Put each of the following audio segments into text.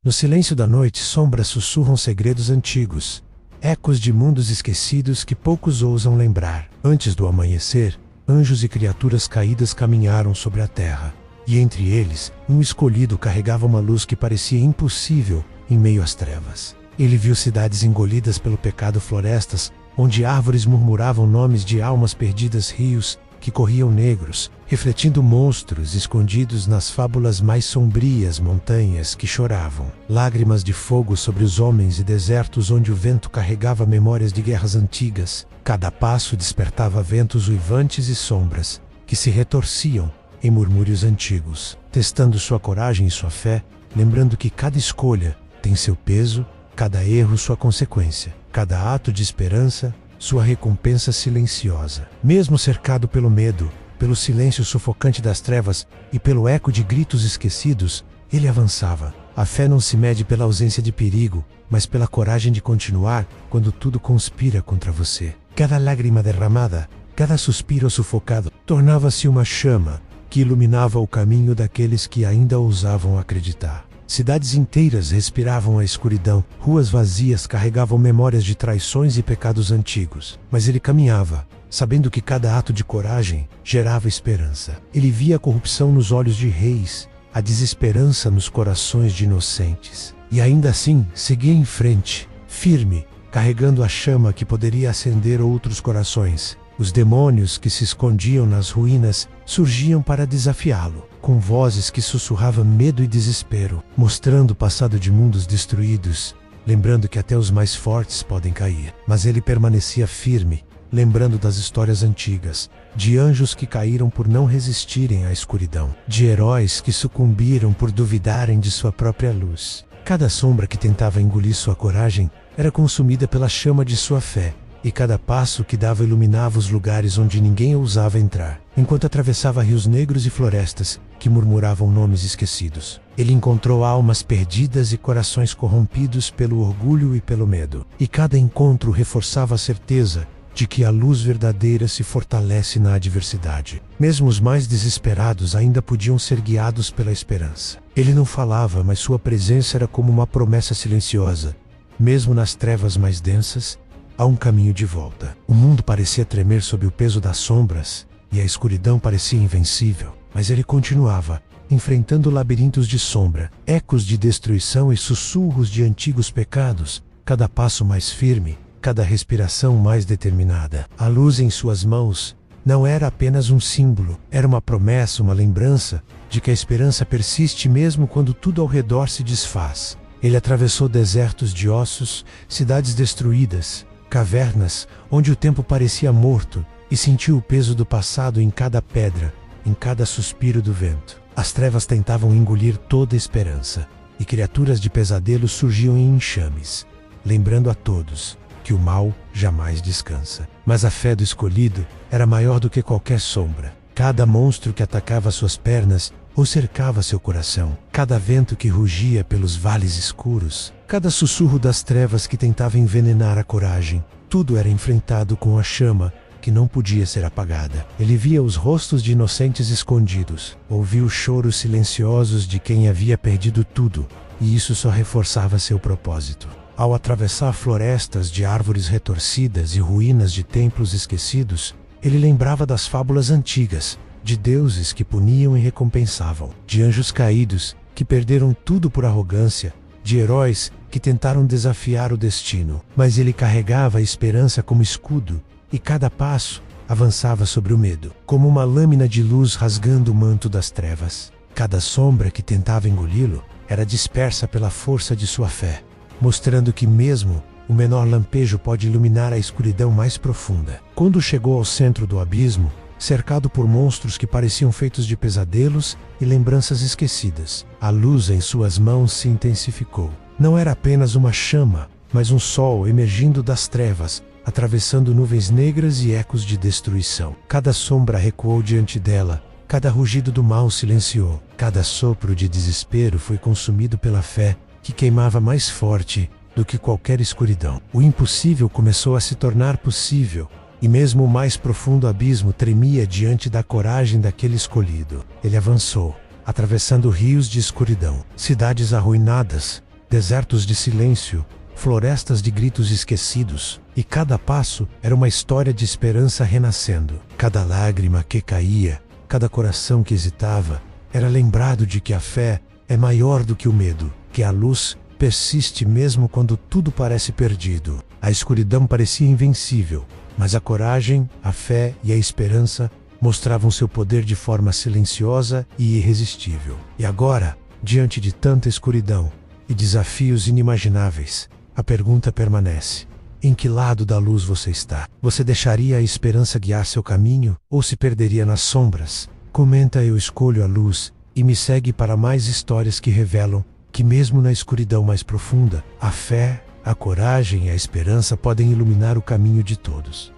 No silêncio da noite, sombras sussurram segredos antigos, ecos de mundos esquecidos que poucos ousam lembrar. Antes do amanhecer, anjos e criaturas caídas caminharam sobre a terra, e entre eles, um escolhido carregava uma luz que parecia impossível em meio às trevas. Ele viu cidades engolidas pelo pecado, florestas onde árvores murmuravam nomes de almas perdidas, rios que corriam negros, refletindo monstros escondidos nas fábulas mais sombrias, montanhas que choravam, lágrimas de fogo sobre os homens e desertos onde o vento carregava memórias de guerras antigas. Cada passo despertava ventos uivantes e sombras que se retorciam em murmúrios antigos, testando sua coragem e sua fé, lembrando que cada escolha tem seu peso, cada erro sua consequência, cada ato de esperança sua recompensa silenciosa. Mesmo cercado pelo medo, pelo silêncio sufocante das trevas e pelo eco de gritos esquecidos, ele avançava. A fé não se mede pela ausência de perigo, mas pela coragem de continuar quando tudo conspira contra você. Cada lágrima derramada, cada suspiro sufocado, tornava-se uma chama que iluminava o caminho daqueles que ainda ousavam acreditar. Cidades inteiras respiravam a escuridão, ruas vazias carregavam memórias de traições e pecados antigos. Mas ele caminhava, sabendo que cada ato de coragem gerava esperança. Ele via a corrupção nos olhos de reis, a desesperança nos corações de inocentes. E ainda assim, seguia em frente, firme, carregando a chama que poderia acender outros corações. Os demônios que se escondiam nas ruínas surgiam para desafiá-lo, com vozes que sussurravam medo e desespero, mostrando o passado de mundos destruídos, lembrando que até os mais fortes podem cair. Mas ele permanecia firme, lembrando das histórias antigas, de anjos que caíram por não resistirem à escuridão, de heróis que sucumbiram por duvidarem de sua própria luz. Cada sombra que tentava engolir sua coragem era consumida pela chama de sua fé, e cada passo que dava iluminava os lugares onde ninguém ousava entrar. Enquanto atravessava rios negros e florestas que murmuravam nomes esquecidos, ele encontrou almas perdidas e corações corrompidos pelo orgulho e pelo medo. E cada encontro reforçava a certeza de que a luz verdadeira se fortalece na adversidade. Mesmo os mais desesperados ainda podiam ser guiados pela esperança. Ele não falava, mas sua presença era como uma promessa silenciosa. Mesmo nas trevas mais densas, há um caminho de volta. O mundo parecia tremer sob o peso das sombras, e a escuridão parecia invencível. Mas ele continuava, enfrentando labirintos de sombra, ecos de destruição e sussurros de antigos pecados, cada passo mais firme, cada respiração mais determinada. A luz em suas mãos não era apenas um símbolo, era uma promessa, uma lembrança de que a esperança persiste mesmo quando tudo ao redor se desfaz. Ele atravessou desertos de ossos, cidades destruídas, cavernas onde o tempo parecia morto, e sentiu o peso do passado em cada pedra, em cada suspiro do vento. As trevas tentavam engolir toda a esperança, e criaturas de pesadelos surgiam em enxames, lembrando a todos que o mal jamais descansa. Mas a fé do escolhido era maior do que qualquer sombra. Cada monstro que atacava suas pernas ou cercava seu coração, cada vento que rugia pelos vales escuros, cada sussurro das trevas que tentava envenenar a coragem, tudo era enfrentado com a chama que não podia ser apagada. Ele via os rostos de inocentes escondidos, ouvia os choros silenciosos de quem havia perdido tudo, e isso só reforçava seu propósito. Ao atravessar florestas de árvores retorcidas e ruínas de templos esquecidos, ele lembrava das fábulas antigas, de deuses que puniam e recompensavam, de anjos caídos que perderam tudo por arrogância, de heróis que tentaram desafiar o destino. Mas ele carregava a esperança como escudo, e cada passo avançava sobre o medo, como uma lâmina de luz rasgando o manto das trevas. Cada sombra que tentava engoli-lo era dispersa pela força de sua fé, mostrando que mesmo o menor lampejo pode iluminar a escuridão mais profunda. Quando chegou ao centro do abismo, cercado por monstros que pareciam feitos de pesadelos e lembranças esquecidas, a luz em suas mãos se intensificou. Não era apenas uma chama, mas um sol emergindo das trevas, atravessando nuvens negras e ecos de destruição. Cada sombra recuou diante dela, cada rugido do mal silenciou, cada sopro de desespero foi consumido pela fé, que queimava mais forte do que qualquer escuridão. O impossível começou a se tornar possível, e mesmo o mais profundo abismo tremia diante da coragem daquele escolhido. Ele avançou, atravessando rios de escuridão, cidades arruinadas, desertos de silêncio, florestas de gritos esquecidos, e cada passo era uma história de esperança renascendo. Cada lágrima que caía, cada coração que hesitava, era lembrado de que a fé é maior do que o medo, que a luz persiste mesmo quando tudo parece perdido. A escuridão parecia invencível, mas a coragem, a fé e a esperança mostravam seu poder de forma silenciosa e irresistível. E agora, diante de tanta escuridão e desafios inimagináveis, a pergunta permanece: em que lado da luz você está? Você deixaria a esperança guiar seu caminho ou se perderia nas sombras? Comenta: eu escolho a luz, e me segue para mais histórias que revelam que mesmo na escuridão mais profunda, a fé, a coragem e a esperança podem iluminar o caminho de todos.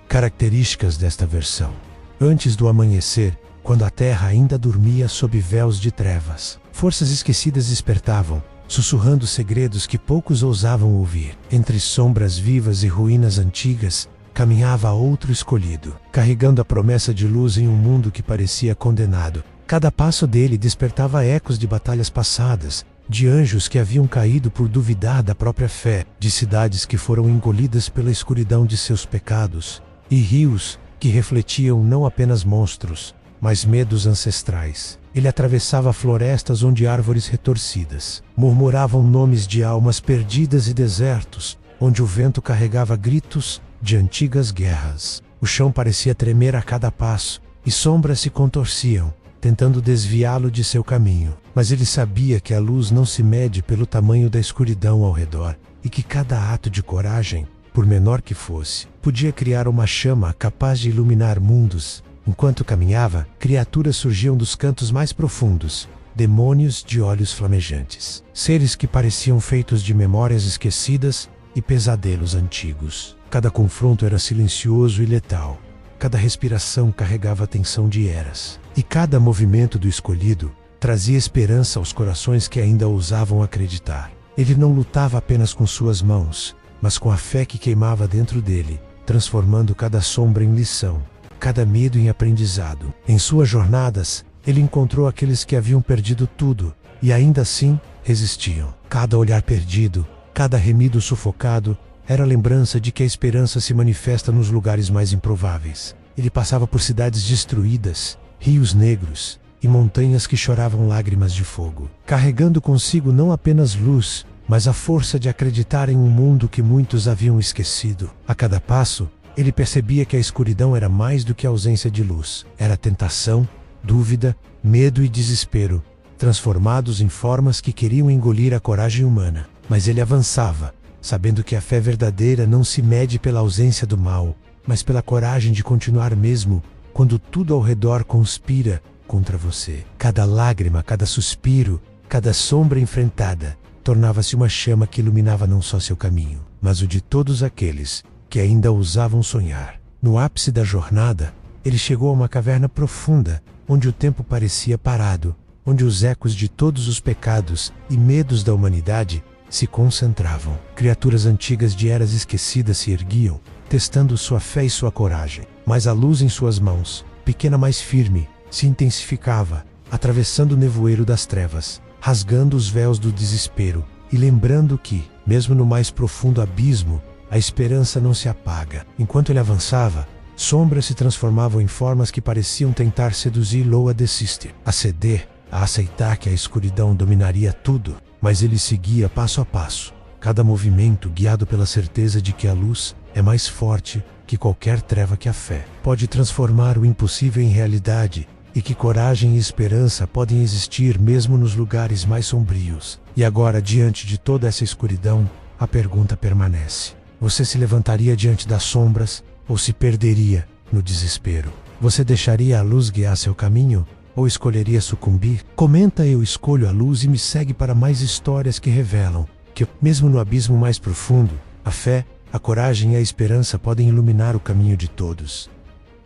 Características desta versão. Antes do amanhecer, quando a terra ainda dormia sob véus de trevas, forças esquecidas despertavam, sussurrando segredos que poucos ousavam ouvir. Entre sombras vivas e ruínas antigas, caminhava outro escolhido, carregando a promessa de luz em um mundo que parecia condenado. Cada passo dele despertava ecos de batalhas passadas, de anjos que haviam caído por duvidar da própria fé, de cidades que foram engolidas pela escuridão de seus pecados, e rios que refletiam não apenas monstros, mas medos ancestrais. Ele atravessava florestas onde árvores retorcidas murmuravam nomes de almas perdidas e desertos, onde o vento carregava gritos de antigas guerras. O chão parecia tremer a cada passo, e sombras se contorciam, tentando desviá-lo de seu caminho. Mas ele sabia que a luz não se mede pelo tamanho da escuridão ao redor, e que cada ato de coragem, por menor que fosse, podia criar uma chama capaz de iluminar mundos. Enquanto caminhava, criaturas surgiam dos cantos mais profundos, demônios de olhos flamejantes, seres que pareciam feitos de memórias esquecidas e pesadelos antigos. Cada confronto era silencioso e letal, cada respiração carregava a tensão de eras, e cada movimento do escolhido trazia esperança aos corações que ainda ousavam acreditar. Ele não lutava apenas com suas mãos, mas com a fé que queimava dentro dele, transformando cada sombra em lição, cada medo em aprendizado. Em suas jornadas, ele encontrou aqueles que haviam perdido tudo, e ainda assim resistiam. Cada olhar perdido, cada remido sufocado, era a lembrança de que a esperança se manifesta nos lugares mais improváveis. Ele passava por cidades destruídas, rios negros e montanhas que choravam lágrimas de fogo, carregando consigo não apenas luz, mas a força de acreditar em um mundo que muitos haviam esquecido. A cada passo, ele percebia que a escuridão era mais do que a ausência de luz. Era tentação, dúvida, medo e desespero, transformados em formas que queriam engolir a coragem humana. Mas ele avançava, sabendo que a fé verdadeira não se mede pela ausência do mal, mas pela coragem de continuar mesmo quando tudo ao redor conspira contra você. Cada lágrima, cada suspiro, cada sombra enfrentada tornava-se uma chama que iluminava não só seu caminho, mas o de todos aqueles que ainda ousavam sonhar. No ápice da jornada, ele chegou a uma caverna profunda, onde o tempo parecia parado, onde os ecos de todos os pecados e medos da humanidade se concentravam. Criaturas antigas de eras esquecidas se erguiam, testando sua fé e sua coragem. Mas a luz em suas mãos, pequena mais firme, se intensificava, atravessando o nevoeiro das trevas, rasgando os véus do desespero e lembrando que, mesmo no mais profundo abismo, a esperança não se apaga. Enquanto ele avançava, sombras se transformavam em formas que pareciam tentar seduzir-lo a desistir, a ceder, a aceitar que a escuridão dominaria tudo. Mas ele seguia passo a passo, cada movimento guiado pela certeza de que a luz é mais forte que qualquer treva, que a fé pode transformar o impossível em realidade e que coragem e esperança podem existir mesmo nos lugares mais sombrios. E agora, diante de toda essa escuridão, a pergunta permanece: você se levantaria diante das sombras ou se perderia no desespero? Você deixaria a luz guiar seu caminho ou escolheria sucumbir? Comenta: eu escolho a luz, e me segue para mais histórias que revelam que, mesmo no abismo mais profundo, a fé, a coragem e a esperança podem iluminar o caminho de todos.